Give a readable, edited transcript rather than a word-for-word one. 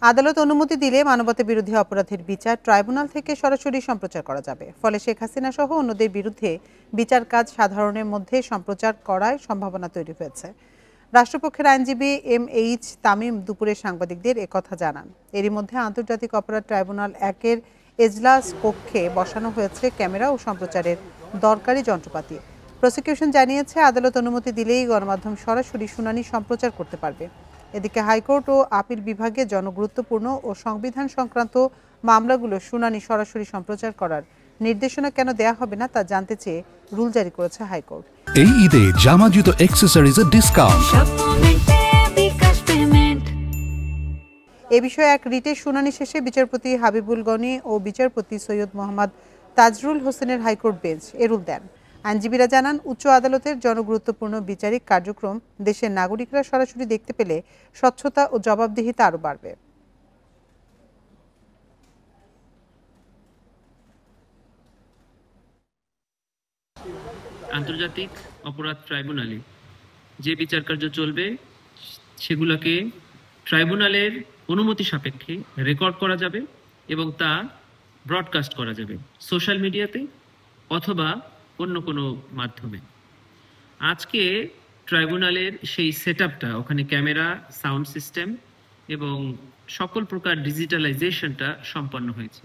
আদালত অনুমতি দিলে মানবতা বিরোধী অপরাধের বিচার ট্রাইব্যুনাল থেকে সরাসরি সম্প্রচার করা যাবে। ফলে শেখ হাসিনা সহ অন্যদের বিরুদ্ধে বিচার কাজ সাধারণের মধ্যে সম্প্রচার করার সম্ভাবনা তৈরি হয়েছে। রাষ্ট্রপক্ষের আইনজীবী MH তামিম দুপুরে সাংবাদিকদের একথা জানান। এরই মধ্যে আন্তর্জাতিক অপরাধ ট্রাইব্যুনাল 1-এর এজলাস কক্ষে বসানো হয়েছে ক্যামেরা ও সম্প্রচারের দরকারি যন্ত্রপাতি। প্রসিকিউশন জানিয়েছে, আদালত অনুমতি দিলেই গণমাধ্যম সরাসরি শুনানি সম্প্রচার করতে পারবে। এদিকে হাইকোর্ট ও আপিল বিভাগে জনগুরুত্বপূর্ণ ও সংবিধান সংক্রান্ত মামলাগুলো শুনানি সরাসরি সম্প্রচার করার নির্দেশনা কেন দেয়া হবে না তা জানতে চেয়ে রুল জারি করেছে হাইকোর্ট। এই ঈদে জামা জুতো অ্যাক্সেসরিজের ডিসকাউন্ট। এ বিষয়ে এক রিটের শুনানি শেষে বিচারপতি হাবিবুল গনি ও বিচারপতি সৈয়দ মোহাম্মদ তাজরুল হোসেনের হাইকোর্ট বেঞ্চ এ রুল দেন। আইনজীবীরা জানান, উচ্চ আদালতের জনগুরুত্বপূর্ণ বিচারিক কার্যক্রম দেশের নাগরিকরা সরাসরি দেখতে পেলে স্বচ্ছতা ও জবাবদিহিতা আরও বাড়বে। আন্তর্জাতিক অপরাধ ট্রাইব্যুনালে যে বিচার কার্য চলবে সেগুলোকে ট্রাইব্যুনালের অনুমতি সাপেক্ষে রেকর্ড করা যাবে এবং তা ব্রডকাস্ট করা যাবে সোশ্যাল মিডিয়াতে অথবা অন্য কোনো মাধ্যমে। আজকে ট্রাইব্যুনালের সেই সেটআপটা, ওখানে ক্যামেরা, সাউন্ড সিস্টেম এবং সকল প্রকার ডিজিটালাইজেশনটা সম্পন্ন হয়েছে।